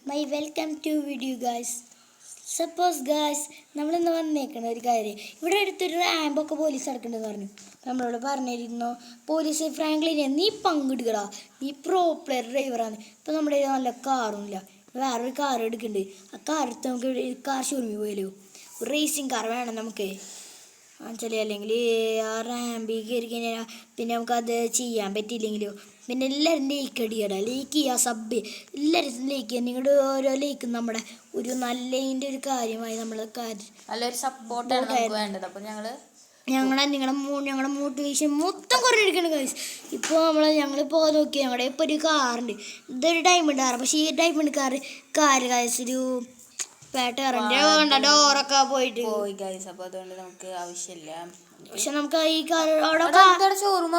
My welcome to video guys. Suppose guys നമ്മളിന്ന് വന്നേക്കണ ഒരു കാര്യം, ഇവിടെ അടുത്തൊരു റാമ്പൊക്കെ പോലീസ് നടക്കണ്ടെന്ന് പറഞ്ഞു. നമ്മളോട് പറഞ്ഞിരുന്നു പോലീസ് ഫ്രാങ്ക്ലിനെ നീ പങ്കെടുക്കടാ, നീ പ്രോ പ്ലെയർ ഡ്രൈവറാണ്. ഇപ്പം നമ്മുടെ നല്ല കാറൊന്നുമില്ല, വേറൊരു കാർ എടുക്കുന്നുണ്ട്. ആ കാർ എടുത്ത് നമുക്ക് കാർ ഷോറൂമിൽ പോയാലോ? ഒരു റേസിങ് കാർ വേണം നമുക്ക്. അല്ലെങ്കിൽ ആ റാമ്പിൽ കയറി കഴിഞ്ഞാൽ പിന്നെ നമുക്കത് ചെയ്യാൻ പറ്റിയില്ലെങ്കിലോ. പിന്നെ എല്ലാവരും ലേക്ക് അടിയടാ, ലേക്ക് ചെയ്യുക, സബ് എല്ലാവരും ലേക്ക് ചെയ്യുക. നിങ്ങളുടെ ഓരോ ലേക്കും നമ്മുടെ ഒരു നല്ലതിൻ്റെ ഒരു കാര്യമായി നമ്മൾ നല്ലൊരു സപ്പോർട്ടാണ് വേണ്ടത്. അപ്പോൾ ഞങ്ങളുടെ മോട്ടിവേഷൻ മൊത്തം കുറഞ്ഞിരിക്കണം ഗൈസ്. ഇപ്പോൾ ഞങ്ങളിപ്പോൾ നോക്കി ഞങ്ങളുടെ ഇപ്പോൾ ഒരു കാറുണ്ട്, ഇതൊരു ഡയമണ്ട് കാർ. പക്ഷേ ഈ ഡയമണ്ട് കാർ ഗൈസ് ഒരു പേട്ടറിൻ്റെ ഡോറൊക്കെ പോയി ഗൈസ്. അപ്പോൾ അതുകൊണ്ട് നമുക്ക് ആവശ്യമില്ല. പക്ഷെ നമുക്ക് ഈ കാർ അവിടെ ഷോറൂം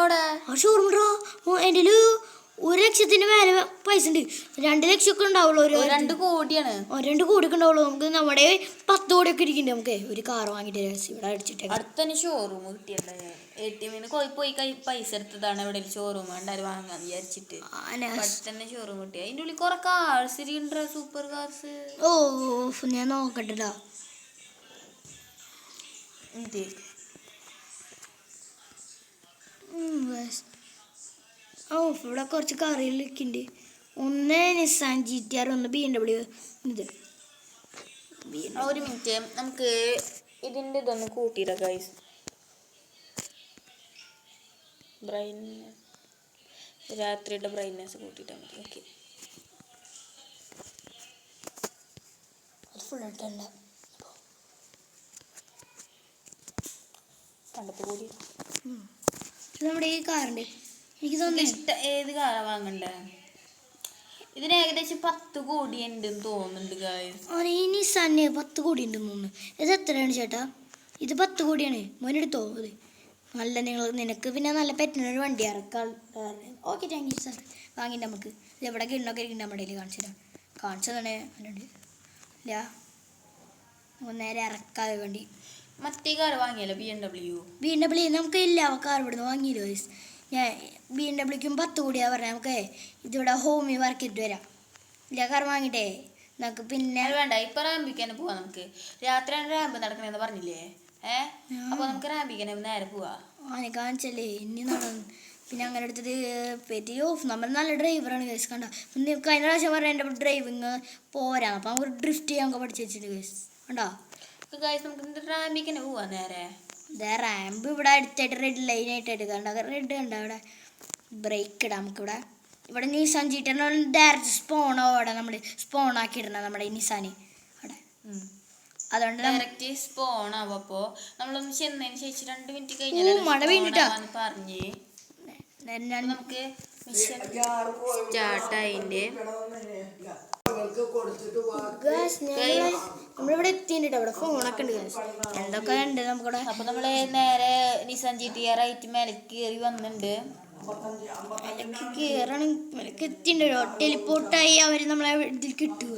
എൻ്റെ 1,00,000 മേലെ പൈസ ഉണ്ട്. 2 ലക്ഷമൊക്കെ ഉണ്ടാവുള്ളൂ. 2 കോടിയാണ്. 2 കോടിയൊക്കെ ഉണ്ടാവുള്ളൂ. നമുക്ക് നമ്മുടെ 10 കോടിയൊക്കെ ഇരിക്കുന്നുണ്ട്. നമുക്ക് ഒരു കാർ വാങ്ങിയിട്ട് ഇവിടെ അടിച്ചിട്ട് അടുത്തന്നെ ഷോറൂം കിട്ടിയല്ലേ. ATM പോയി പൈസ എടുത്തതാണ്. ഇവിടെ ഷോറൂം കണ്ടാൽ വാങ്ങാൻ വിചാരിച്ചിട്ട് തന്നെ ഷോറൂം കിട്ടി. അതിൻ്റെ ഉള്ളിൽ കുറെ കാർസ് ഉണ്ട്, സൂപ്പർ കാർസ്. ഞാൻ നോക്കട്ടെടാ. ഇവിടെ കുറച്ച് കാറുകളൊക്കെ ഉണ്ട്. ഒന്ന് നിസാൻ GTR, ഒന്ന് BMW. ഇത് ഒരു മിനിറ്റ്, നമുക്ക് ഇതിൻ്റെ ഇതൊന്ന് കൂട്ടിയിടാം ഗൈസ്. രാത്രിയുടെ ബ്രൈറ്റ്നെസ് കൂട്ടിയിട്ടാൽ മതി. ഓക്കെ, ഫുൾ ഇട്ടല്ല. കണ്ടപ്പോൾ കൂടി നമ്മുടെ ഈ കാറുണ്ട്. എനിക്ക് തോന്നുന്നു ഏത് കാറാണ് വാങ്ങണ്ടേ? ഇതിന് ഏകദേശം 10 കോടി ഉണ്ടെന്ന് തോന്നുന്നുണ്ട് ഗൈസ്. ഈ നിസാന് 10 കോടി ഉണ്ടെന്ന് തോന്നുന്നു. ഇത് എത്രയാണ് ചേട്ടാ? ഇത് 10 കോടിയാണ്. മോനെടുത്തോ അത്. നല്ല നിനക്ക് പിന്നെ നല്ല പറ്റുന്നൊരു വണ്ടി ഇറക്കാൻ. Okay, thank you sir. വാങ്ങിയിട്ട് നമുക്ക് ഇത് എവിടെ കിണ്ണൊക്കെ ഇരിക്കും നമ്മുടെ കയ്യിൽ കാണിച്ചതാണ്. ഇല്ല, നേരെ ഇറക്കാൻ വേണ്ടി മറ്റേ കാർ വാങ്ങിയല്ലോ, BMW. നമുക്ക് ഇല്ല കാർ ഇവിടുന്ന് വാങ്ങിയില്ലോ ഗൈസ്. ഞാൻ BMWക്കും 10 കോടിയാണ് പറഞ്ഞത്. നമുക്ക് ഇതിവിടെ ഹോമിൽ വർക്ക് ചെയ്തിട്ട് വരാം. ഇല്ല, കാർ വാങ്ങിയിട്ടേ നമുക്ക് പിന്നെ വേണ്ട. ഇപ്പൊ റാമ്പിക്കന്നെ പോവാം. നമുക്ക് രാത്രിയാണ് റാമ്പ് നടക്കണെന്ന് പറഞ്ഞില്ലേ? അപ്പൊ നമുക്ക് റാമ്പിക്കന്നെ നേരെ പോവാ. ആനെ കാണിച്ചല്ലേ ഇനി നടന്നു. പിന്നെ അങ്ങനെ എടുത്തിട്ട് പറ്റി നമ്മൾ നല്ല ഡ്രൈവറാണ് ഗൈസ്. കണ്ട കഴിഞ്ഞ പ്രാവശ്യം പറഞ്ഞാൽ എൻ്റെ ഡ്രൈവിങ് പോരാ. അപ്പം നമുക്ക് ഡ്രിഫ്റ്റ് ചെയ്യാൻ പഠിച്ചു വെച്ചിട്ട് ഗൈസ്. കണ്ടോ ഗൈസ്, നമുക്ക് റാമ്പിക്കന്നെ പോവാ നേരെ. റാമ്പ് ഇവിടെ അടുത്തായിട്ട് റെഡ് ലൈനായിട്ട് എടുക്കണ്ട. റെഡ് കണ്ട അവിടെ ബ്രേക്ക് ഇടാം. നമുക്കിവിടെ ഇവിടെ നിസാൻ GTR ഡയറക്റ്റ് സ്പോണോടെ നമ്മൾ സ്പോണാക്കി ഇടണം നമ്മുടെ ഈ നിസാന് അവിടെ. അതുകൊണ്ട് ഡയറക്റ്റ് സ്പോൺ ആവും. അപ്പോൾ നമ്മളൊന്ന് ചെന്നതിന് ശേഷം 2 മിനിറ്റ് കഴിഞ്ഞാൽ മഴ വീണിട്ടാ പറഞ്ഞ് നമുക്ക് സ്റ്റാർട്ടായിൻ്റെ നമ്മളിവിടെ എത്തിയിട്ടുണ്ട്. അവിടെ ഫോണൊക്കെ ഉണ്ട് എന്തൊക്കെ ഉണ്ട് നമുക്കിവിടെ. അപ്പൊ നമ്മള് നേരെ നിസാൻ GTR ആയിട്ട് മേലേക്ക് കയറി വന്നിട്ടുണ്ട്. മേലേക്ക് എത്തിയിട്ടുണ്ടോ? ടെലിപ്പോർട്ടായി അവർ നമ്മളെ ഇതിൽ കിട്ടുക.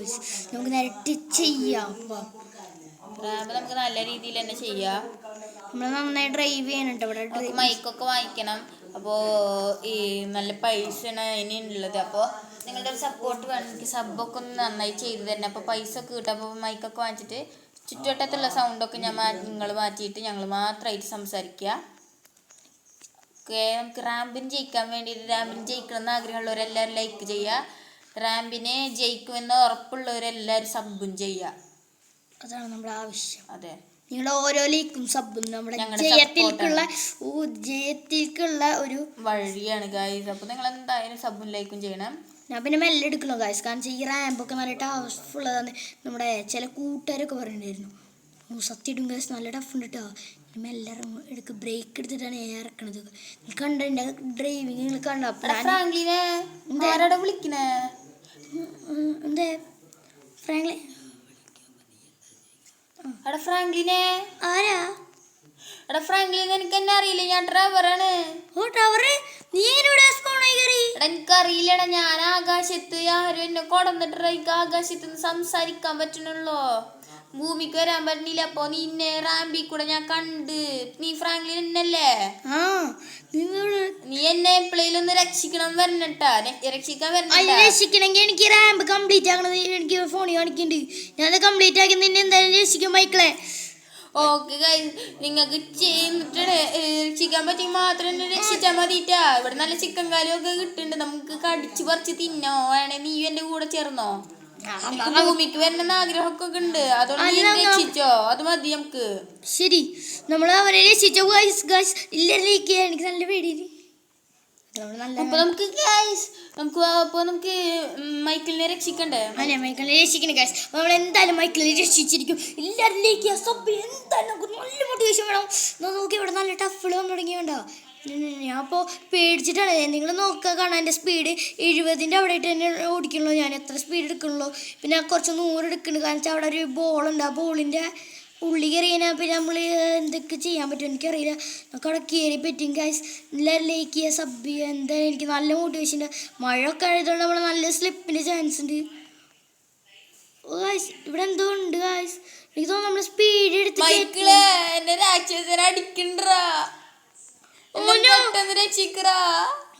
നമുക്ക് നേരെ ടച്ച് ചെയ്യാം. റാമ്പ് നമുക്ക് നല്ല രീതിയിൽ തന്നെ ചെയ്യാം. നമ്മൾ നന്നായി ഡ്രൈവ് ചെയ്യണുണ്ട്. ഇവിടെ മൈക്കൊക്കെ വാങ്ങിക്കണം. അപ്പോൾ ഈ നല്ല പൈസയാണ് അതിനുള്ളത്. അപ്പോൾ നിങ്ങളുടെ ഒരു സപ്പോർട്ട് വേണം. എനിക്ക് സബ്ബൊക്കെ ഒന്ന് നന്നായി ചെയ്തു തന്നെ. അപ്പോൾ പൈസ ഒക്കെ കിട്ടും. അപ്പോൾ മൈക്കൊക്കെ വാങ്ങിച്ചിട്ട് ചുറ്റുവട്ടത്തുള്ള സൗണ്ടൊക്കെ നിങ്ങൾ മാറ്റിയിട്ട് ഞങ്ങൾ മാത്രമായിട്ട് സംസാരിക്കുക. ഓക്കെ, നമുക്ക് റാമ്പിന് ജയിക്കാൻ വേണ്ടിയിട്ട്, റാമ്പിന് ജയിക്കണമെന്ന് ആഗ്രഹമുള്ളവരെല്ലാവരും ലൈക്ക് ചെയ്യുക. റാമ്പിനെ ജയിക്കുമെന്ന് ഉറപ്പുള്ളവരെല്ലാവരും സബ്ബും ചെയ്യുക. അതാണ് നമ്മുടെ ആവശ്യം. അതെ, നിങ്ങളുടെ ഓരോ ലൈക്കും സബ്ബും നമ്മുടെ ജയത്തിലേക്കുള്ള ഒരു വഴിയാണ് ഗൈസ്. അപ്പോൾ നിങ്ങൾ എന്തായാലും സബ്ബും ലൈക്കും ചെയ്യണം. ഞാൻ പിന്നെ മെല്ലെ എടുക്കണോ ഗൈസ്, കാരണം ഈ റാമ്പൊക്കെ നല്ല ടഫുള്ളതാണ്. നമ്മുടെ ചില കൂട്ടുകാരൊക്കെ പറഞ്ഞിട്ടുണ്ടായിരുന്നു സത്യം ഇടും ഗൈസ് നല്ല ടഫ് ഉണ്ട് കേട്ടോ. മെല്ലെ എടുക്കുക, ബ്രേക്ക് എടുത്തിട്ടാണ് ഇറക്കണത്. കണ്ട എൻ്റെ ഡ്രൈവിങ് നിങ്ങൾ കണ്ട. വിളിക്കണേ എന്തേ ഫ്രാങ്ക്ലിൻ? എടാ ഫ്രാങ്ക്ലിനെ. ആരാ? എടാ ഫ്രാങ്ക്ലിൻ, എനിക്ക് എന്നെ അറിയില്ല, ഞാൻ ഡ്രൈവറാണ്. ഓ ഡ്രൈവർ, നീ എടാ എനിക്കറിയില്ലടാ, ഞാൻ ആകാശത്ത് ആരും എന്നെ കൊടന്നിട്ട് എനിക്ക് ആകാശത്ത് നിന്ന് സംസാരിക്കാൻ പറ്റണുള്ളൂ. ഭൂമിക്ക് വരാൻ പറ്റുന്നില്ല. അപ്പൊ നിന്നെ റാമ്പിൽ കൂടെ ഞാൻ കണ്ട്. നീ ഫ്രാങ്ക്ലിൻ എന്നല്ലേ? ആ നീ എന്നെ എപ്പോഴേലും ഒന്ന് രക്ഷിക്കണം വരണട്ടാ, രക്ഷിക്കാൻ വരണട്ടാ. രക്ഷിക്കണമെങ്കിൽ എനിക്ക് റാമ്പ് കംപ്ലീറ്റ് ആക്കണത് എനിക്ക് ഫോണിൽ കാണിക്കുന്നുണ്ട്. ഞാൻ കംപ്ലീറ്റ് ആക്കി നിന്നെ എന്തായാലും രക്ഷിക്കും മൈക്കിളെ. ഓക്കെ ഗൈസ്, നിങ്ങൾക്ക് ചെയ്തിട്ട് രക്ഷിക്കാൻ പറ്റിയെങ്കിൽ മാത്രം എന്നെ രക്ഷിച്ചാൽ മതിട്ടാ. ഇവിടെ നല്ല ചിക്കൻ കാലും ഒക്കെ കിട്ടുന്നുണ്ട്, നമുക്ക് കടിച്ച് പറിച്ച് തിന്നോ. വേണേ നീ എന്റെ കൂടെ ചേർന്നോ? ഭൂമിക്ക് വരണമെന്ന് ആഗ്രഹമൊക്കെ ഉണ്ട്, അതുകൊണ്ട് നീ രക്ഷിച്ചോ, അത് മതി നമുക്ക്. ശരി, നമ്മൾ അവനെ രക്ഷിച്ചോ ഗൈസ്. ഗൈസ് ഇല്ലെങ്കിൽ എനിക്ക് നല്ല പേടി. അപ്പൊ നമുക്ക് മൈക്കിളിനെ രക്ഷിക്കണ്ടേ? അല്ലെ മൈക്കിളിനെ രക്ഷിക്കണം ഗൈസ്. നമ്മൾ എന്തായാലും മൈക്കിളിനെ രക്ഷിച്ചിരിക്കും. എല്ലാവരിലേക്ക് എന്തായാലും നമുക്ക് നല്ല മോട്ടിവേഷൻ വേണം. നോക്കി ഇവിടെ നല്ല ടഫിൾ വന്നു തുടങ്ങി വേണ്ട. ഞാൻ അപ്പോൾ പേടിച്ചിട്ടാണ്. നിങ്ങൾ നോക്കുക, കാണാൻ എൻ്റെ സ്പീഡ് 70ൻ്റെ അവിടെ ആയിട്ട് തന്നെ ഓടിക്കണല്ലോ. ഞാൻ എത്ര സ്പീഡ് എടുക്കണല്ലോ. പിന്നെ കുറച്ച് 100 എടുക്കുന്നുണ്ട്. കാരണം വെച്ചാൽ അവിടെ ഒരു ബോളുണ്ട്. ആ ബോളിൻ്റെ ഉള്ളി കയറിയാൽ പിന്നെ നമ്മൾ എന്തൊക്കെ ചെയ്യാൻ പറ്റും എനിക്കറിയില്ല. നമുക്ക് അവിടെ കയറി പറ്റും ഗൈസ്. എല്ലാവരും ലൈക്ക് ചെയ്യുക, സബ് ചെയ്യുക. എന്തായാലും എനിക്ക് നല്ല മോട്ടിവേഷൻ ഉണ്ട്. മഴയൊക്കെ ആയതുകൊണ്ട് നമ്മൾ നല്ല സ്ലിപ്പിൻ്റെ ചാൻസ് ഉണ്ട്. ഗൈസ് ഇവിടെ എന്തോ ഉണ്ട് ഗൈസ്. എനിക്ക് തോന്നുന്നു നമ്മൾ സ്പീഡ് എടുത്ത് എന്നെ രാക്ഷസനെ അടിക്കണ്ടാ.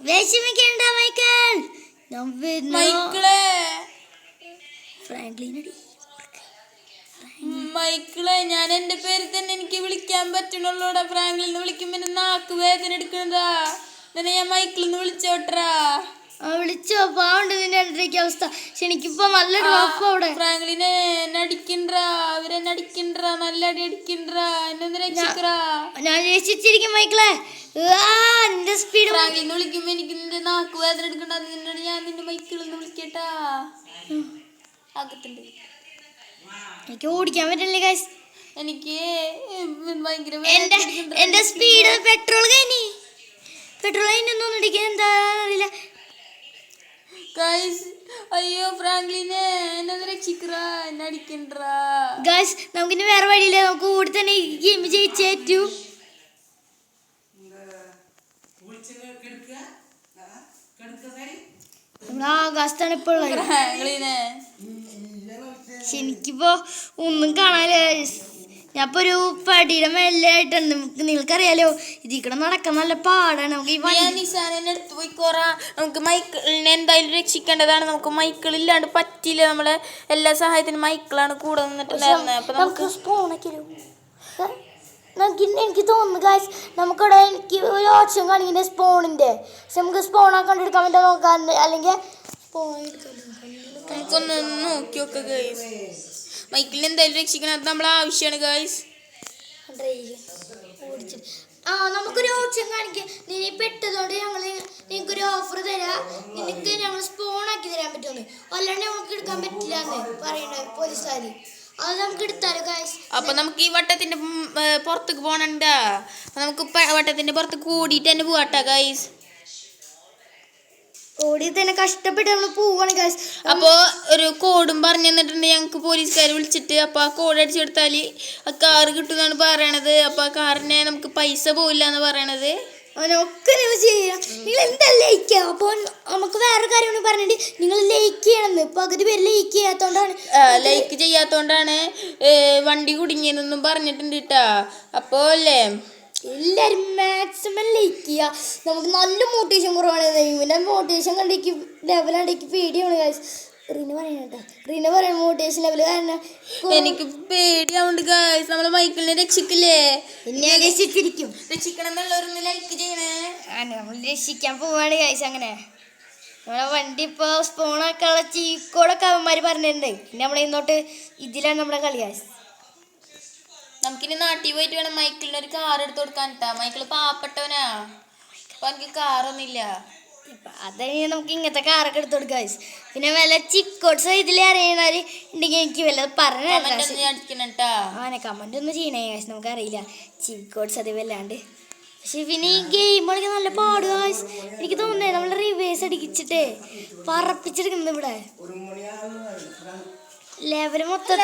വിഷമിക്കണ്ട മൈക്കിൾ. മൈക്കിളെ, ഞാൻ എന്റെ പേര് തന്നെ എനിക്ക് വിളിക്കാൻ പറ്റണുള്ളൂടാ. ഫ്രാങ്ക്ലിന്ന് വിളിക്കുമ്പോ എന്റെ നാക്ക് വേദന എടുക്കണതാ. തന്നെ ഞാൻ മൈക്കിളിന്ന് വിളിച്ചോട്ടറാ. വിളിച്ചോ പാവുണ്ട് നിന്റെ അടുത്തേക്ക് അവസ്ഥ. പക്ഷെ എനിക്കിപ്പോ നല്ലൊരു അവിടെ ഫ്രാങ്ക്ലിനെ അടിക്കണ്ടാ, അവരെന്നെ അടിക്കണ്ടാ, നല്ല അടി അടിക്കണ്ടാ. എന്നെ രക്ഷിക്കറാ. ഞാൻ രക്ഷിച്ചിരിക്കും മൈക്കിളെ. നിന്റെ സ്പീഡ് ഫ്രാങ്ക്ലിന്ന് വിളിക്കുമ്പോ എനിക്ക് നിന്റെ നാക്ക് വേദന എടുക്കണ്ട. നിന്നോട് ഞാൻ നിന്റെ മൈക്കിളിന്ന് വിളിക്കട്ടാ. അകത്തുണ്ട്. എനിക്ക് ഓടിക്കാൻ പറ്റില്ല ഗൈസ്. എനിക്ക് ഭയങ്കര എന്റെ സ്പീഡ് പെട്രോൾ കഴിഞ്ഞൊന്നും അടിക്കാൻ എന്താ അറിയില്ല ഗൈസ്. അയ്യോ ഫ്രാങ്ക്ലിനെ എന്നെ രക്ഷിക്കറാ, എന്നെ അടിക്കണ്ടാ ഗൈസ്. നമുക്കിനി വേറെ വഴിയില്ല. നമുക്ക് ഓടി തന്നെ ഈ ഗെയിം ജയിച്ചേറ്റു. നമ്മൾ ആകാശത്താണ് ഇപ്പോൾ ഉള്ളത്. ഫ്രാങ്ക്ലിനെ എനിക്കിപ്പോ ഒന്നും കാണാനില്ല. ഞാനിപ്പോ ഒരു പടിയുടെ മേലായിട്ടുണ്ട്. നിങ്ങൾക്കറിയാലോ ഇതിക്കടെ നടക്കാൻ നല്ല പാടാണ്. നമുക്ക് നിസാനെ എടുത്തു പോയിക്കോറാ. നമുക്ക് മൈക്കിളിനെ എന്തായാലും രക്ഷിക്കേണ്ടതാണ്. നമുക്ക് മൈക്കിൾ ഇല്ലാണ്ട് പറ്റില്ല. നമ്മളെ എല്ലാ സഹായത്തിനും മൈക്കിളാണ് കൂടെ നിന്നിട്ടുണ്ടായിരുന്നത്. അപ്പൊ നമുക്ക് എനിക്ക് തോന്നുന്നു ഗൈസ്, നമുക്കിവിടെ എനിക്ക് ഒരു ഓപ്ഷൻ കാണിക്കുന്ന സ്പോണിന്റെ. പക്ഷെ നമുക്ക് സ്പോൺ ആക്കാണ്ട് എടുക്കാൻ പറ്റാൻ നോക്കാൻ, അല്ലെങ്കിൽ നമുക്കൊന്ന് നോക്കി നോക്കാം ഗൈസ്. മൈക്കിളിനെ എന്തായാലും രക്ഷിക്കണം, അത് നമ്മളെ ആവശ്യമാണ് ഗൈസ്. നമുക്കൊരു ഓപ്ഷൻ കാണിക്കാം. നീ പെട്ടതുകൊണ്ട് നിനക്കൊരു ഓഫർ തരാം. നിനക്ക് ഞങ്ങൾ സ്പോൺ ആക്കി തരാൻ പറ്റുമെന്ന്. അല്ലാണ്ട് നമുക്ക് എടുക്കാൻ പറ്റില്ല എന്ന് പറയണ്ട പോലീസുകാർ. അത് നമുക്ക് എടുത്താലോ ഗൈസ്? അപ്പൊ നമുക്ക് ഈ വട്ടത്തിന്റെ പുറത്തേക്ക് പോകണണ്ട. നമുക്ക് വട്ടത്തിന്റെ പുറത്ത് കൂടിയിട്ട് തന്നെ പോവാട്ടാ ഗൈസ്. ഓടി തന്നെ കഷ്ടപ്പെട്ട് നമ്മൾ പോവാണ് ഗൈസ്. അപ്പോൾ ഒരു കോഡും പറഞ്ഞു തന്നിട്ടുണ്ട് ഞങ്ങൾക്ക് പോലീസുകാർ വിളിച്ചിട്ട്. അപ്പോൾ ആ കോഡ് അടിച്ചെടുത്താൽ ആ കാറ് കിട്ടുമെന്നാണ് പറയണത്. അപ്പോൾ ആ കാറിന് നമുക്ക് പൈസ പോവില്ല എന്ന് പറയണത്. അവനൊക്കെ ചെയ്യാം. നിങ്ങൾ എന്താ ലൈക്ക് ചെയ്യുക? അപ്പോൾ നമുക്ക് വേറെ കാര്യം പറഞ്ഞിട്ട് നിങ്ങൾ ലൈക്ക് ചെയ്യണമെന്ന്. പകുതി പേര് ലൈക്ക് ചെയ്യാത്തോണ്ടാണ് ലൈക്ക് ചെയ്യാത്തോണ്ടാണ് വണ്ടി കുടുങ്ങിയെന്നൊന്നും പറഞ്ഞിട്ടുണ്ട് കേട്ടാ. അപ്പോൾ അല്ലേ എല്ലാവരും മാക്സിമം ലൈക്ക് ചെയ്യുക. നമുക്ക് നല്ല മോട്ടിവേഷൻ കുറവാണ്. ഇവൻ്റെ മോട്ടിവേഷൻ കണ്ടേക്ക് ലെവലാണ്ടേക്ക് പേടിയാണ് ഗൈസ്. റീന പറയുന്ന മോട്ടിവേഷൻ ലെവൽ കാരണം എനിക്ക് പേടിയാവുണ്ട് ഗൈസ്. നമ്മള് മൈക്കിളിനെ രക്ഷിക്കില്ലേ? രക്ഷിച്ചിരിക്കും. രക്ഷിക്കണം എന്നുള്ളവരൊന്ന് ലൈക്ക് ചെയ്യണേ. നമ്മൾ രക്ഷിക്കാൻ പോവാണ് ഗൈസ്. അങ്ങനെ നമ്മളെ വണ്ടി ഇപ്പോൾ സ്പോണാക്കാനുള്ള ചീക്കോടൊക്കെ അവന്മാർ പറഞ്ഞിട്ടുണ്ട്. പിന്നെ നമ്മളെ ഇന്നോട്ട് ഇതിലാണ് നമ്മുടെ കളി ഗൈസ്. നമുക്കിനി നാട്ടിൽ പോയിട്ട് വേണം മൈക്കിളിന് ഒരു കാർ എടുത്ത് കൊടുക്കാൻ. മൈക്കിള് പാവപ്പെട്ടവനാ. അപ്പൊ എനിക്ക് കാറൊന്നുമില്ല. അത് നമുക്ക് ഇങ്ങനത്തെ കാറൊക്കെ എടുത്ത് കൊടുക്കാം. പിന്നെ വല്ല ചിക്കോട്സ് ഇതിൽ അറിയണവർ ഉണ്ടെങ്കിൽ എനിക്ക് വല്ലത് പറഞ്ഞു കമന്റ് ഒന്നും ചെയ്യണേ ഗൈസ്. നമുക്കറിയില്ല ചിക്കോട്സ് അത് വല്ലാണ്ട്. പക്ഷെ പിന്നെ ഈ ഗെയിം കളിക്കാൻ നല്ല പാട് ഗൈസ്. എനിക്ക് തോന്നുന്നേ നമ്മൾ റിവേഴ്സ് അടിച്ചിട്ടേ പറപ്പിച്ചെടുക്കുന്നത്. ഇവിടെ ലെവല് മൊത്തത്തിൽ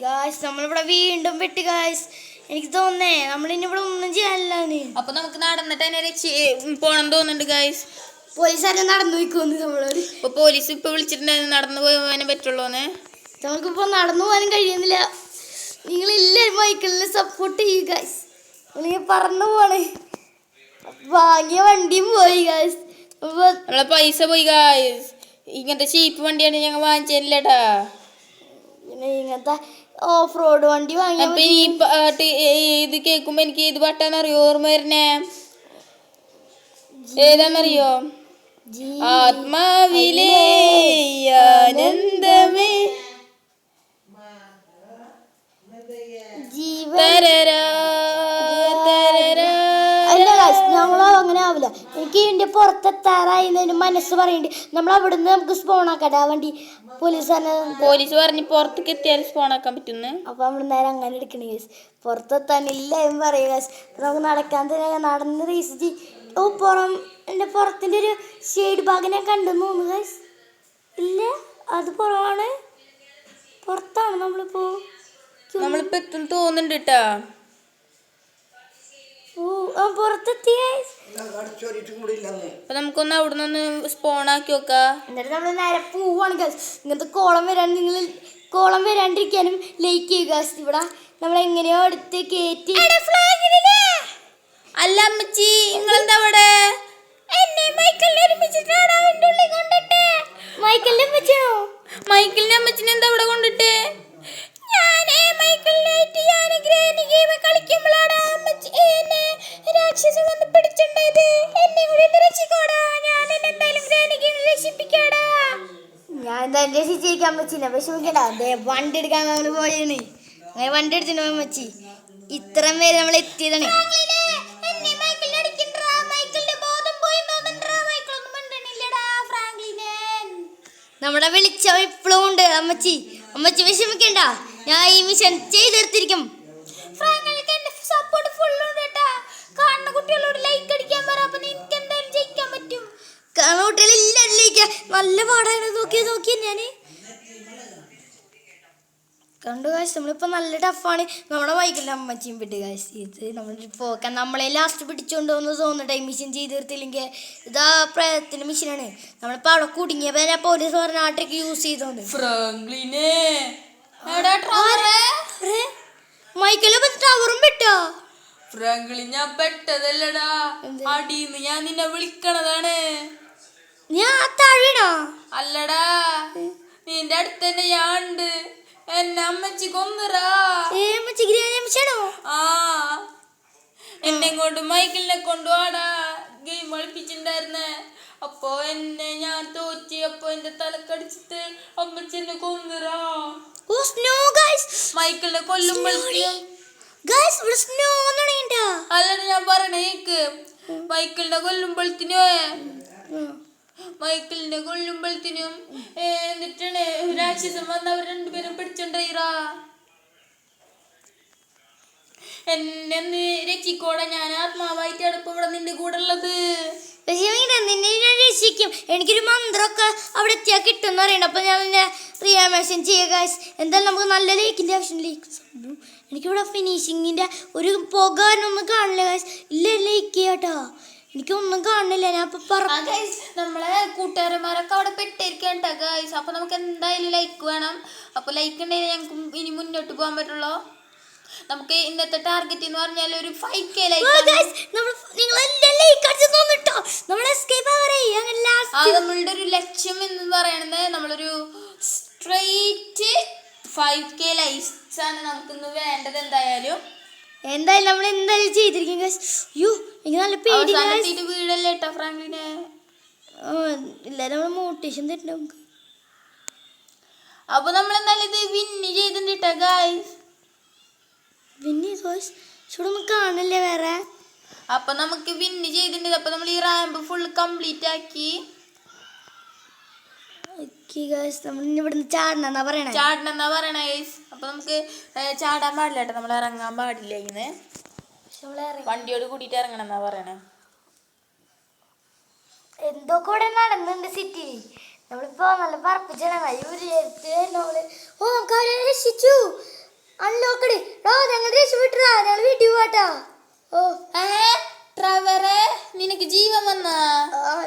ഗായ്സ് നമ്മളിവിടെ വീണ്ടും പെട്ട് ഗായ്സ്. എനിക്ക് തോന്നേ നമ്മളിനി ഇവിടെ ഒന്നും ചെയ്യാനില്ലാന്ന്. അപ്പൊ നമുക്ക് നടന്നിട്ട് തന്നെ പോണം തോന്നുന്നുണ്ട് ഗൈസ്. പോലീസുകാരെ നടന്നു പോയിക്കോന്ന് നമ്മളോട്. ഇപ്പൊ പോലീസ് ഇപ്പൊ വിളിച്ചിട്ടുണ്ടായിരുന്നു നടന്നു പോകാനേ പറ്റുള്ളൂന്ന്. നമുക്കിപ്പോ നടന്നു പോകാനും കഴിയുന്നില്ല. നിങ്ങളെല്ലാവരും മൈക്കിളിനെ സപ്പോർട്ട് ചെയ്യൂ ഗൈസ്. നിങ്ങൾ പറന്നു പോണേ. വാങ്ങിയ വണ്ടിയും പോയി ഗൈസ്. നമ്മളെ പൈസ പോയി ഗൈസ്. ഇങ്ങനത്തെ ചീപ്പ് വണ്ടിയാണ് ഞങ്ങൾ വാങ്ങിച്ചില്ലട്ടാ. പിന്നെ ഇങ്ങനത്തെ ഓഫ് റോഡ് വണ്ടി വാങ്ങിയ. അപ്പൊ ഈ പാട്ട് ഇത് കേൾക്കുമ്പോ എനിക്ക് ഏത് പാട്ടാന്നറിയോ ഓർമ്മ വരണേ? ഏതാന്നറിയോ? ആത്മാവിലെ ആനന്ദമേ ഞങ്ങളോ അങ്ങനെ ആവില്ല. എനിക്ക് ഇതിന്റെ പുറത്തെത്താറായി മനസ്സ് പറയുന്നുണ്ട്. നമ്മൾ അവിടുന്ന് നമുക്ക് സ്പോണാക്കട്ടെ ആ വണ്ടി. പോലീസ് പറഞ്ഞ് പുറത്തേക്ക് എത്തിയാൽ സ്പോണാക്കാൻ പറ്റുന്നു. അപ്പൊ നമ്മൾ നേരെ അങ്ങനെ എടുക്കണേ കേസ്. പുറത്തെത്താനില്ല എന്ന് പറയുക കേസ്. നമുക്ക് നടക്കാൻ തന്നെ നടന്ന് റീച്ച്. ഓ എൻ്റെ പുറത്തിന്റെ ഒരു ഷെയ്ഡ് ഭാഗം ഞാൻ കണ്ടെന്ന് തോന്നുന്നു കേസ്. ഇല്ല, അത് പുറമാണ്. പുറത്താണ് നമ്മളിപ്പോ എത്തും തോന്നുന്നുണ്ട് കേട്ടാ. പുറത്തെത്തി. അപ്പൊ നമുക്കൊന്ന് അവിടെ നിന്ന് സ്പോൺ ആക്കി നോക്കാം. എന്നിട്ട് നമ്മൾ നേരെ പോവാണ് ഗസ്. ഇങ്ങനത്തെ കോളം വരാണ്ടിരിക്കാനും ലൈക്ക് ചെയ്യുക. ഇവിടെ നമ്മൾ എങ്ങനെയോ എടുത്ത് കയറ്റി. അല്ല അമ്മച്ചി, നിങ്ങളെന്താ അവിടെ? മൈക്കിളിന്റെ അമ്മച്ചിനെ എന്താ അവിടെ കൊണ്ടിട്ട്? ഞാൻ എന്തായാലും രക്ഷിച്ചേക്കാൻ അമ്മച്ചിനെ വിഷമിക്കണ്ട. അതെ വണ്ടി എടുക്കാൻ നമ്മൾ പോയേന്ന്. അങ്ങനെ വണ്ടി എടുത്തിട്ട് അമ്മച്ചി ഇത്രയും പേര് നമ്മൾ എത്തിയതാണ്. നമ്മുടെ വിളിച്ചവ ഇപ്പോഴും ഉണ്ട് അമ്മച്ചി. അമ്മച്ചി വിഷമിക്കണ്ട, ഞാൻ ഈ മിഷൻ ചെയ്തെടുത്തിരിക്കും. നല്ല പാടാണ്. നോക്കിയ ഞാന് കണ്ടു കാശ്. നമ്മളിപ്പോ നല്ല ടഫാണ്. നമ്മുടെ മൈക്കിളിന്റെ അമ്മച്ചിയും വിട്ട് കാശ്. ഇത് നമ്മൾ പോക്കാൻ നമ്മളെ ലാസ്റ്റ് പിടിച്ചോണ്ട് വന്ന് തോന്നട്ടെ. മിഷൻ ചെയ്ത് തീർത്തില്ലെങ്കിൽ ഇതാ പ്രയത്തിന്റെ മിഷനാണ്. നമ്മളിപ്പോ അവിടെ കുടുങ്ങിയപ്പോ ഞാൻ പോലീസ് പറഞ്ഞ ആട്ടേക്ക് യൂസ് ചെയ്തോണ്ട് മൈക്കിള് ടവറും വിട്ടോ. ഫ്രാങ്ക്ലിൻ, ഞാൻ പെട്ടതല്ലടാ. അടീന്ന് ഞാൻ നിന്നെ വിളിക്കണതാണ്. ഞാൻ താഴെയാണോ? അല്ലടാ, നിന്റെ അടുത്ത് തന്നെ ഞാൻ ഉണ്ട്. എന്നെ അമ്മച്ചി കൊന്നുറാ. ആ, എന്നെ കൊണ്ട് മൈക്കിളിനെ കൊണ്ടുപോടാ. ഗെയിം കളിപ്പിച്ചിട്ടുണ്ടായിരുന്നേ. അപ്പൊ എന്നെ ഞാൻ തോറ്റി. അപ്പൊ എന്റെ തലക്കടിച്ചിട്ട് അമ്മച്ചി എന്നെ കൊന്നുറാ. മൈക്കിളിനെ കൊല്ലുമ്പോഴേക്കും അല്ലാണ്ട് ഞാൻ പറയണേ കേക്ക്. മൈക്കിളിനെ കൊല്ലുമ്പോഴത്തിനും എന്നിട്ടാണ് രാക്ഷസൻ വന്ന് അവർ രണ്ടുപേരും പിടിച്ചോണ്ടീറാ. എന്നെ രക്ഷിക്കോടെ. ഞാൻ ആത്മാവായിട്ടാണ് ഇപ്പൊ ഇവിടെ നിന്റെ കൂടെ ഉള്ളത്. നിന്നെ ഞാൻ രക്ഷിക്കും. എനിക്കൊരു മന്ത്രമൊക്കെ അവിടെ എത്തിയാൽ കിട്ടുമെന്ന് അറിയണം. അപ്പൊ ഞാൻ നിന്നെ റിയാമേഷൻ ചെയ്യുക. എന്തായാലും നമുക്ക് നല്ല ലേക്കിന്റെ ആവശ്യം. എനിക്കിവിടെ ഫിനിഷിങ്ങിന്റെ ഒരു പോകാനൊന്നും കാണില്ല ഗൈസ്. ഇല്ല ലേക്ക് ചെയ്യാട്ടോ. എനിക്കൊന്നും കാണില്ല. ഞാൻ നമ്മളെ കൂട്ടുകാരന്മാരൊക്കെ അവിടെ പെട്ടിരിക്കണ്ട ഗൈസ്. അപ്പൊ നമുക്ക് എന്തായാലും ലൈക്ക് വേണം. അപ്പൊ ലൈക്ക് ഉണ്ടെങ്കിൽ ഞങ്ങൾക്ക് ഇനി മുന്നോട്ട് പോകാൻ പറ്റുള്ളൂ. നമുക്ക് ഇന്നത്തെ ടാർഗറ്റ് എന്ന് പറഞ്ഞാൽ ഒരു 5K ലൈക്ക്. നമ്മളുടെ ഒരു ലക്ഷ്യം എന്ന് പറയുന്നത് നമ്മളൊരു സ്ട്രെയിറ്റ് 5K ലൈക്സ് ആണ് നമുക്കിന്ന് വേണ്ടത്. എന്തായാലും നമ്മൾ എന്തായാലും ചെയ്തിരിക്കും. വീടല്ലേ കേട്ടോ ഫ്രാങ്ക്ലിനെ. ഇല്ല, നമ്മൾ മോട്ടിവേഷൻ തരുന്നുണ്ട് നമുക്ക്. അപ്പൊ നമ്മൾ എന്തായാലും ഇത് വിന്ന് ചെയ്തിട്ടാ ഗൈസ്. ഒന്നും കാണില്ലേ വേറെ. അപ്പൊ നമുക്ക് വിന്ന് ചെയ്തിട്ടുണ്ട്. അപ്പൊ നമ്മൾ ഈ റാമ്പ് ഫുൾ കംപ്ലീറ്റ് ആക്കി. ഇവിടുന്ന് ചാടണെന്നാ പറയണേ ഗൈസ്. അപ്പൊ നമുക്ക് ചാടാൻ പാടില്ല കേട്ടോ. നമ്മൾ ഇറങ്ങാൻ പാടില്ല. ഇന്ന് വണ്ടിയോട് കൂടിയിട്ട് ഇറങ്ങണം എന്നാ പറയണേ. എന്തോ കൂടെ നടന്നുണ്ട് സിറ്റി. നമ്മളിപ്പോ നല്ല പറപ്പിച്ചാണ്. നമുക്ക് അവരെ രക്ഷിച്ചു. അൺലോക്കഡ് ഞങ്ങൾ രക്ഷപ്പെട്ടാ ഞങ്ങൾ വീട്ടിൽ പോവാട്ടാ. ഓ ട്രവറെ നിനക്ക് ജീവൻ വന്നാ?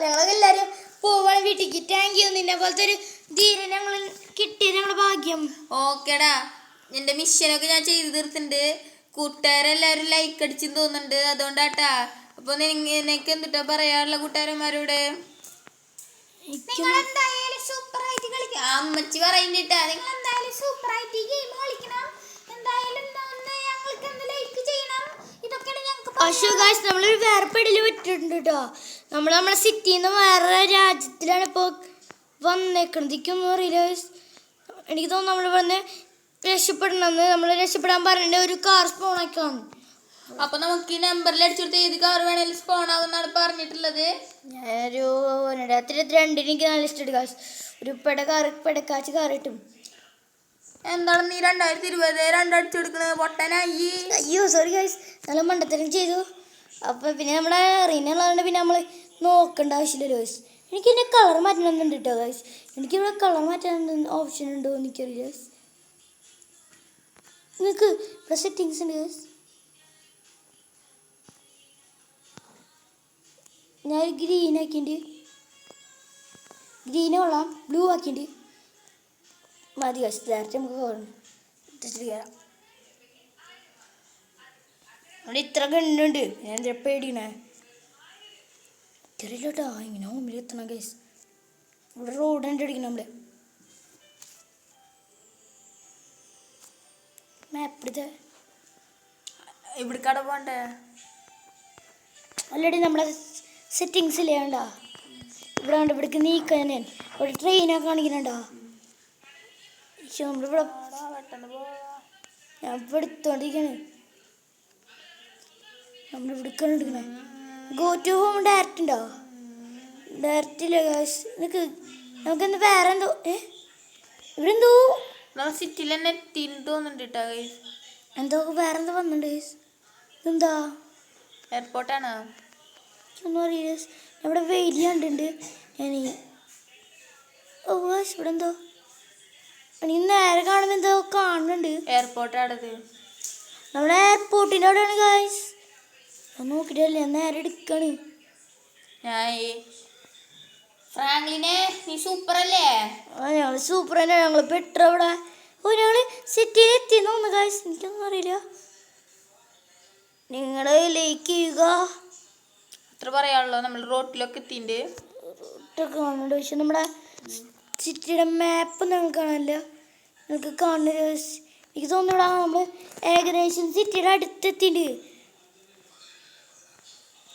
ഞങ്ങളൊക്കെ എല്ലാരും പോവാണ് വീട്ടിലേക്ക്. Thank you. നിന്നെ പോലത്തെ ഒരു ധീരൻ ഞങ്ങൾ കിട്ടിയത് ഞങ്ങളുടെ ഭാഗ്യം. ഓക്കേടാ, എൻ്റെ മിഷനൊക്കെ ഞാൻ ചെയ്തു തീർത്തിട്ടുണ്ട്. കൂട്ടുകാരെല്ലാവരും ലൈക്ക് അടിച്ചെന്ന് തോന്നുന്നുണ്ട്, അതുകൊണ്ടാട്ടാ. അപ്പോൾ നിനക്ക് എന്തിട്ടാ പറയാനുള്ള കൂട്ടുകാരന്മാരോട്? നിങ്ങളെന്തായാലും സൂപ്പറായിട്ട് കളിക്കണം. അമ്മച്ചി പറയുന്നിട്ടാ, നിങ്ങളെന്തായാലും സൂപ്പറായിട്ട് ഈ ഗെയിം കളിക്കണം. എന്തായാലും ഞങ്ങൾക്ക് എന്ത് ലൈക്ക് ചെയ്യണം. ഇതൊക്കെയാണ് ഞങ്ങൾക്ക്. പക്ഷേ ഗൈസ് നമ്മളൊരു വേർപെടല് പറ്റിയിട്ടുണ്ട് കേട്ടോ. നമ്മളെ സിറ്റിയിൽ നിന്ന് വേറെ രാജ്യത്തിലാണ് ഇപ്പോൾ വന്നേക്കണത്. എനിക്കൊന്നും അറിയില്ല ഗൈസ്. എനിക്ക് തോന്നുന്നു നമ്മൾ ഇവിടുന്ന് രക്ഷപ്പെടണമെന്ന്. നമ്മൾ രക്ഷപ്പെടാൻ പറഞ്ഞിട്ട് ഒരു കാർ സ്പോണാക്കാണ്. അപ്പൊ നമുക്ക് ഈ നമ്പറിൽ അടിച്ചെടുത്ത് ഏത് കാർ വേണേലും സ്പോൺ ആവുന്നാണ് പറഞ്ഞിട്ടുള്ളത്. ഞാനൊരു 2022 എനിക്ക് നല്ല ഇഷ്ടമുണ്ട് ഗൈസ്. ഒരു പെടക്കാച്ച് കാർ കിട്ടും. എന്താണ് നീ 2020 രണ്ടടിച്ചെടുക്കണത്? പൊട്ടനായി. അയ്യോ സോറി ഗൈസ്, നല്ല മണ്ടത്തരം ചെയ്തു. അപ്പോൾ പിന്നെ നമ്മളെ അറിയുന്നുള്ളതുകൊണ്ട് പിന്നെ നമ്മൾ നോക്കേണ്ട ആവശ്യമില്ലല്ലോ ഗൈസ്. എനിക്ക് എൻ്റെ കളർ മാറ്റണമെന്നുണ്ട് കേട്ടോ ഗൈസ്. എനിക്കിവിടെ കളർ മാറ്റാൻ ഓപ്ഷൻ ഉണ്ടോ എന്ന് എനിക്കറിയില്ല ഗൈസ്. നിങ്ങൾക്ക് ഇവിടെ സെറ്റിങ്സ് ഉണ്ട് ഗൈസ്. ഞാൻ ഗ്രീൻ ആക്കിയിട്ട് ഗ്രീൻ കൊള്ളാം, ബ്ലൂ ആക്കിയിട്ട് മതി ഗൈസ്. ഡയറക്റ്റ് നമുക്ക് കയറാം. അവിടെ ഇത്ര ഗണ്ണുണ്ട്, ഞാൻ എന്താ പേടിക്കണേ? ചെറിയില്ലോട്ടോ ഇങ്ങനെ ഹോമിൽ എത്തണം ഗൈസ്. ഇവിടെ റോഡ് ഉണ്ട് അടിക്കണം. നമ്മള് മാപ്പ് എടുത്ത് ഇവിടെ കട പോണ്ടേ? ഓൾറെഡി നമ്മളെ സെറ്റിങ്സ് ഇല്ലേ വേണ്ട. ഇവിടെ ഉണ്ട്, ഇവിടേക്ക് നീക്കാൻ ഞാൻ ഇവിടെ ട്രെയിനൊക്കെ കാണിക്കുന്നുണ്ടോ? പക്ഷെ നമ്മളിവിടെ ഞാൻ ഇപ്പോൾ എടുത്തോണ്ടിരിക്കണേ. നമ്മളിവിടേക്കാണ് എടുക്കണേ. ഗോ ടു ഹോം ഡയറക്റ്റ് ഉണ്ടോ? ഡയറക്റ്റ് ഇല്ല ഗൈസ്. നമുക്കെന്ത് വേറെ എന്തോ ഇവിടെ എന്തോ സിറ്റിയിൽ തന്നെ എത്തിയിട്ട് തോന്നുന്നുണ്ട് കേട്ടോ ഗൈസ്. എന്തോ വേറെ എന്തോ വന്നിട്ടുണ്ട് ഗൈസ്. ഇതെന്താ എയർപോർട്ടാണ്? ഒന്നും അറിയില്ല. ഇവിടെ വെയിൽ കണ്ടിട്ടുണ്ട് ഞാൻ. ഓ ഗൈസ് ഇവിടെ എന്തോ എനിക്ക് നേരെ കാണുമ്പോൾ എന്തോ കാണുന്നുണ്ട്. എയർപോർട്ടാണത്. നമ്മുടെ എയർപോർട്ടിൻ്റെ അവിടെയാണ് ഗൈസ്. ഞാൻ നോക്കിയിട്ടല്ലേ, ഞാൻ നേരെ എടുക്കാണ്. ഫ്രാങ്ക്ലിനെ നീ സൂപ്പർ അല്ലേ? ഞങ്ങൾ സൂപ്പർ തന്നെ. ഞങ്ങൾ പെട്ര അവിടെ ഞങ്ങൾ സിറ്റിയിൽ എത്തിയെന്ന് തോന്നുന്നു ഗൈസ്. എനിക്കൊന്നും അറിയില്ല. നിങ്ങൾ ലൈക്ക് ചെയ്യുക. അത്ര പറയാനുള്ളൂ. നമ്മൾ റോട്ടിലൊക്കെ എത്തിണ്ട് കാണുന്നുണ്ട്. പക്ഷെ നമ്മുടെ സിറ്റിയുടെ മാപ്പ് നിങ്ങൾക്ക് കാണാനില്ല. നിങ്ങൾക്ക് കാണുന്ന എനിക്ക് തോന്നുന്നു നമ്മൾ ഏകദേശം സിറ്റിയുടെ അടുത്തെത്തിണ്ട്.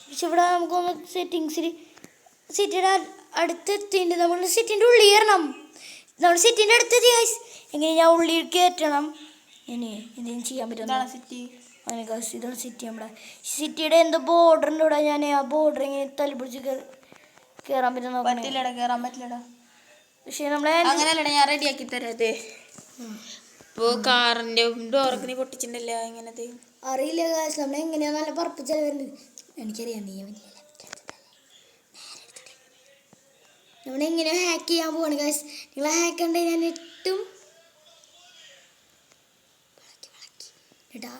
പക്ഷെ ഇവിടെ നമുക്കൊന്ന് സെറ്റിങ്സിൽ സിറ്റിയുടെ അടുത്തെത്തിണ്ട്. നമ്മൾ സിറ്റിൻ്റെ ഉള്ളിൽ കയറണം. നമ്മൾ സിറ്റിൻ്റെ അടുത്തെത്തി ഗൈസ്. എങ്ങനെ ഞാൻ ഉള്ളിൽ കയറ്റണം. ഇനി എന്തെങ്കിലും ചെയ്യാൻ പറ്റും. സിറ്റി അങ്ങനെ ഗൈസ് ഇതാണ് സിറ്റി. നമ്മുടെ സിറ്റിയുടെ എന്തോ ബോർഡർ ഉണ്ട് ഇവിടെ. ഞാൻ ആ ബോർഡർ ഇങ്ങനെ തല്ലിപ്പിടിച്ച് കയറാൻ പറ്റുന്ന പറ്റില്ലടാ, കയറാൻ പറ്റില്ലടാ. പക്ഷെ നമ്മളെ അങ്ങനെയല്ലടാ, ഞാൻ റെഡി ആക്കി തരാതെ. ഇപ്പോൾ കാറിൻ്റെ ഡോറൊക്കെ നീ പൊട്ടിച്ചിട്ടുണ്ടല്ലോ, എങ്ങനത് അറിയില്ല ഗൈസ്. നമ്മളെങ്ങനെയാ നല്ല പറപ്പിച്ചാൽ വരുന്നത് എനിക്കറിയാം. നീ നമ്മളെങ്ങനെയോ ഹാക്ക് ചെയ്യാൻ പോവാണ് ഗൈസ്. നിങ്ങൾ ഹാക്ക് ഉണ്ടെ ഞാൻ ഇട്ടും എന്നിട്ട് ആ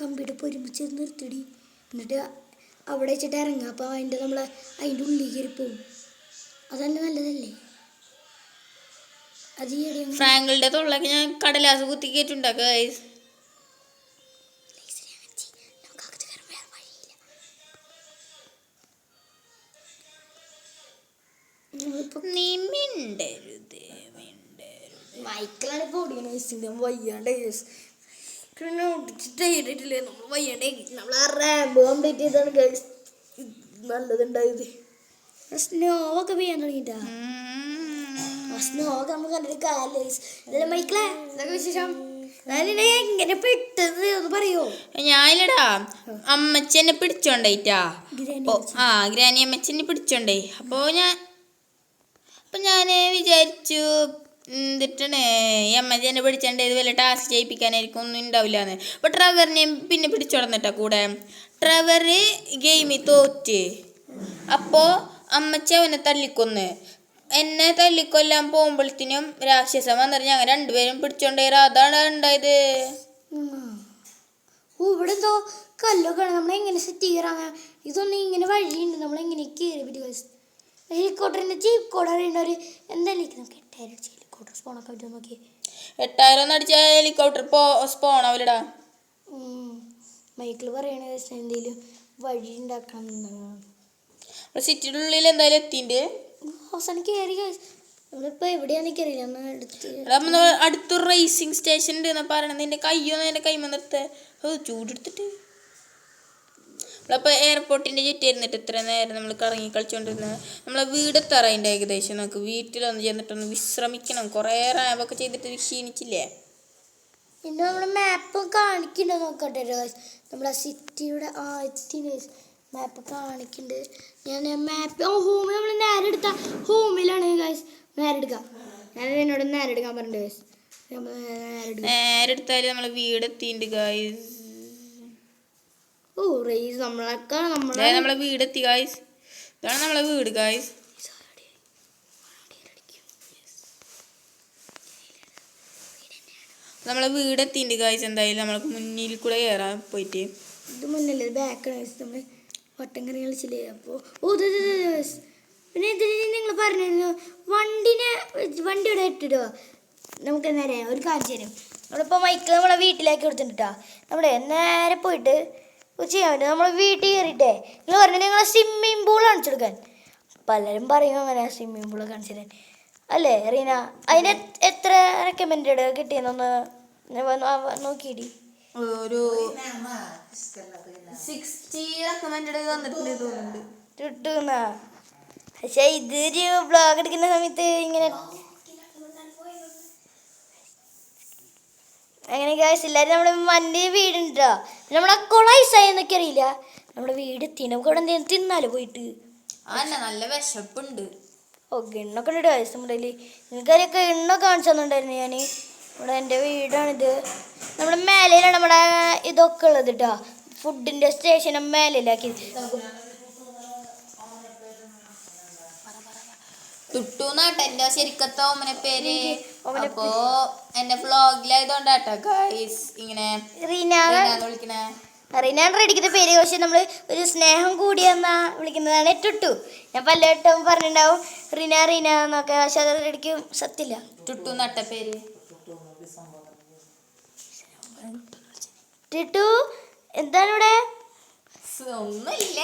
കമ്പ്യൂട്ടർ പൊരുമിച്ച് നിർത്തിടി. എന്നിട്ട് അവിടെ വെച്ചിട്ട് ഇറങ്ങുക. അപ്പോൾ അതിൻ്റെ ഉള്ളിൽ കയറി പോവും. അതല്ല നല്ലതല്ലേ? അത് ഫ്രാങ്കിളുടെ തൊള്ളൊക്കെ ഞാൻ കടലാസ് കുത്തി കയറ്റുണ്ടാക്കുക ഗൈസ്. നീ മിണ്ടരുത്. മൈക്കിളാണ് ഇപ്പോൾ ഓടിക്കണ വയ്യാണ്ട് ഓടിച്ചിട്ടില്ലേ നമ്മൾ വയ്യാണ്ടേ. നമ്മൾ ആ റാമ്പ് കംപ്ലീറ്റ് ചെയ്താണ് ഗൈസ് നല്ലതുണ്ടായത്. സ്നോ ഒക്കെ പെയ്യാൻ തുടങ്ങിയിട്ടാ. സ്നോ ഒക്കെ നമ്മൾ കണ്ടിട്ട് കാലം ഇതല്ലേ മൈക്കിളെ ഇതൊക്കെ വിശേഷം. ഞാനിന്നെ എങ്ങനെ പെട്ടത് ഒന്ന് പറയോ? ഞാനില്ലടാ, അമ്മച്ചി എന്നെ പിടിച്ചോണ്ടായിട്ടാ. ഗ്രാനി അമ്മച്ചി എന്നെ പിടിച്ചോണ്ടേ. അപ്പോൾ ഞാൻ വിചാരിച്ചു എന്നിട്ടാണ് ഈ അമ്മച്ചി എന്നെ പിടിച്ചോണ്ട് ഇത് വല്ല ടാസ്ക് ചെയ്യിപ്പിക്കാനായിരിക്കും ഒന്നും ഉണ്ടാവില്ലാന്ന്. അപ്പോൾ ട്രവറിനെ പിന്നെ പിടിച്ചോടന്നിട്ടാ കൂടെ. ട്രവർ ഗെയിമിൽ തോറ്റ്. അപ്പോൾ അമ്മച്ചി അവനെ തല്ലിക്കൊന്ന്. എന്നെ തല്ലിക്കൊല്ലാൻ പോകുമ്പോഴത്തേനും രാക്ഷസൻ വന്നിട്ട് ഞങ്ങൾ രണ്ടുപേരും പിടിച്ചോണ്ടേരാ. അതാണ് ഉണ്ടായത്. ഓ ഇവിടെ എന്തോ കല്ലൊക്കെ ആണ്. നമ്മളെങ്ങനെ സെറ്റ് ചെയ്യാറാണ്? ഇതൊന്നും ഇങ്ങനെ വഴിയുണ്ട്, നമ്മളെങ്ങനെ കയറി പറ്റും ഗൈസ്. ഹെലികോപ്റ്ററിൻ്റെ ചീപ്പ് കോഡ് അറിയുന്നവർ എന്തായാലും നമുക്ക് 8000 അടിച്ച് ഹെലികോപ്റ്റർ സ്പോണൊക്കെ പറ്റുമോ നോക്കി. 8000 ഒന്നും അടിച്ച ഹെലികോപ്റ്റർ സ്പോൺ ആവില്ലടാ. മൈക്കിൾ പറയണ ഗൈസ് എന്തെങ്കിലും വഴി ഉണ്ടാക്കണം എന്നാണ്. സിറ്റിയുടെ ഉള്ളിൽ എന്തായാലും എത്തിണ്ട്. അവസാനം കയറി ഗൈസ്. നമ്മളിപ്പോൾ എവിടെയാണെന്ന് എനിക്കറിയില്ല. ഒന്ന് എടുത്ത് അടുത്തൊരു റേസിംഗ് സ്റ്റേഷൻ ഉണ്ട് എന്നാ പറയണത്. നിന്റെ കയ്യൊന്നും എൻ്റെ കൈമ നിർത്ത ചൂടെടുത്തിട്ട്. നമ്മളപ്പോൾ എയർപോർട്ടിൻ്റെ ചുറ്റിരുന്നിട്ട് ഇത്ര നേരം നമ്മൾ കറങ്ങി കളിച്ചുകൊണ്ടിരുന്നത്. നമ്മളെ വീടെത്താറതിൻ്റെ ഏകദേശം. നമുക്ക് വീട്ടിലൊന്ന് ചെന്നിട്ടൊന്ന് വിശ്രമിക്കണം. കുറേ റാമ്പൊക്കെ ചെയ്തിട്ട് ക്ഷീണിച്ചില്ലേ. പിന്നെ നമ്മുടെ മാപ്പ് കാണിക്കണ്ടോ നോക്കട്ടെ ഗൈസ്. നമ്മുടെ സിറ്റിയുടെ എത്തി ഗൈസ്. മാപ്പ് കാണിക്കുന്നുണ്ട്. ഞാൻ മാപ്പ് ഹോമിൽ നമ്മൾ നേരെ എടുത്ത ഹോമിലാണ് ഗൈസ്. നേരെ എടുക്കാം. ഞാൻ എന്നോട് നേരെ എടുക്കാൻ പറഞ്ഞു ഗൈസ്. നേരെ എടുത്താൽ നമ്മളെ വീടെത്തിണ്ട് ഗൈസ്. ഓ റേസ് നമ്മളൊക്കെ നമ്മളെ വീടെത്തി ഗൈസ്. ഇതാണ് നമ്മളെ വീട് ഗൈസ്. നമ്മളെ വീടെത്തിണ്ട് ഗൈസ്. എന്തായാലും നമ്മൾക്ക് മുന്നിൽ കൂടെ കയറാൻ പോയിട്ട്. ഇത് മുന്നല്ലേ ബാക്ക് ഗൈസ്. നമ്മൾ വട്ടം കറി കളിച്ചില്ലേ. അപ്പോൾ പിന്നെ ഇതിന് നിങ്ങൾ പറഞ്ഞിരുന്നു വണ്ടി ഇവിടെ ഇട്ടിടുക. നമുക്ക് നേരെ ഒരു കാര്യം തരും. നമ്മളിപ്പോൾ മൈക്കിൾ നമ്മളെ വീട്ടിലേക്ക് കൊടുത്തിട്ടാ. നമ്മുടെ നേരെ പോയിട്ട് ചെയ്യാൻ പറ്റും. നമ്മൾ വീട്ടിൽ കയറിയിട്ടേ നിങ്ങൾ പറഞ്ഞു നിങ്ങളെ സ്വിമ്മിങ് പൂൾ കാണിച്ചെടുക്കാൻ. പലരും പറയും അങ്ങനെ സ്വിമ്മിങ് പൂൾ കാണിച്ചിടാൻ അല്ലേ റീന? അതിന് എത്ര റെക്കമെൻഡ് കിട്ടിയെന്നൊന്ന് നോക്കിയിടി. ഒരു 60 റെക്കമെൻഡ് തന്നിട്ടുണ്ട് തോന്നുന്നുണ്ട്. ചുട്ടുന്നാ. പക്ഷേ ഇതൊരു വ്ളോഗ് എടുക്കുന്ന സമയത്ത് ഇങ്ങനെ അങ്ങനെ ഗൈസ് എല്ലാവരും നമ്മുടെ വണ്ടി വീടുണ്ടോ. നമ്മുടെ കൊളൈസായി എന്നൊക്കെ അറിയില്ല. നമ്മുടെ വീട് എത്തി. നമുക്ക് അവിടെ എന്തെങ്കിലും തിന്നാലോ പോയിട്ട്. നല്ല വിശപ്പുണ്ട്. ഓ ഗണ്ണൊക്കെ ഉണ്ട് ഗൈസ് നമ്മുടെ കയ്യിൽ. നിങ്ങൾക്കറിയൊക്കെ എണ്ണ കാണിച്ചു തന്നിട്ടുണ്ടായിരുന്നു ഞാൻ. ഇവിടെ എൻ്റെ വീടാണിത്. നമ്മുടെ മേലയിലാണ് നമ്മുടെ ഇതൊക്കെ ഉള്ളത് കേട്ടോ. ഫുഡിൻ്റെ സ്റ്റേഷൻ മേലയിലാക്കി. തുട്ടൂന്നാട്ടെ എൻ്റെ ശരിക്കത്തെ ഓമന പേര്. അപ്പോ എന്റെ വ്ളോഗിലായതുകൊണ്ടാട്ടോ ഗൈസ് ഇങ്ങനെ വിളിക്കണേ. റീനാണ് റെഡിക്കുന്ന പേര്. പക്ഷെ നമ്മൾ ഒരു സ്നേഹം കൂടിയെന്നാ വിളിക്കുന്നതാണ് ടുട്ടു. ഞാൻ പലവട്ടം പറഞ്ഞിട്ടുണ്ടാവും റീന റീന എന്നൊക്കെ. പക്ഷെ അത് റെഡിക്കും സത്യമില്ല. ടുട്ടു നട്ട പേര്. ടുട്ടു എന്താണ് ഇവിടെ? ഒന്നുമില്ല.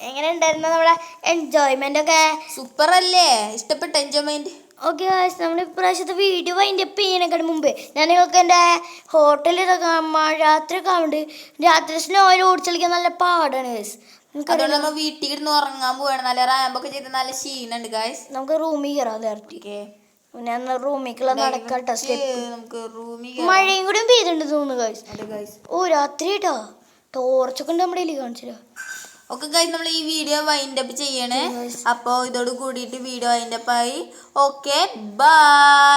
എങ്ങനെ ഉണ്ടായിരുന്നു നമ്മുടെ എൻജോയ്മെന്റ് ഒക്കെ? സൂപ്പർ അല്ലേ? ഇഷ്ടപ്പെട്ട എൻജോയ്മെന്റ്? ഓക്കെ ഗൈസ്, നമ്മൾ ഇപ്രാവശ്യത്തെ വീഡിയോ വൈൻഡപ്പ് ചെയ്യുന്നതിനേക്കാൾ മുമ്പ് ഞാൻ നിങ്ങൾക്ക് എൻ്റെ ഹോട്ടലിലൊക്കെ രാത്രി ഒക്കെ ആവുന്നുണ്ട്. രാത്രി സ്നോയിൽ ഓടിച്ച് കളിക്കാൻ നല്ല പാടാണ് ഗൈസ്. അതുകൊണ്ട് നമ്മൾ വീട്ടിൽ ഇരുന്ന് ഉറങ്ങാൻ പോവാണ്. നല്ല റാമ്പൊക്കെ ചെയ്ത് നല്ല ക്ഷീണുണ്ട് ഗൈസ്. നമുക്ക് റൂമിൽ കയറാം നേരത്തെ. ഞാൻ റൂമിലേക്കുള്ള നടക്കട്ടെ സ്റ്റെപ്പ്. നമുക്ക് റൂമിൽ മഴയും കൂടി പെയ്തിട്ടുണ്ട് തോന്നുന്നു ഗൈസ്. ഓ രാത്രി കേട്ടോ ടോർച്ചൊക്കെ ഉണ്ട് നമ്മുടെ കയ്യിൽ കാണിച്ചില്ല. ഓക്കെ ഗൈസ്, നമ്മൾ ഈ വീഡിയോ വൈൻഡപ്പ് ചെയ്യണേ. അപ്പോൾ ഇതോട് കൂടിയിട്ട് വീഡിയോ വൈൻഡപ്പ് ആയി. Okay bye.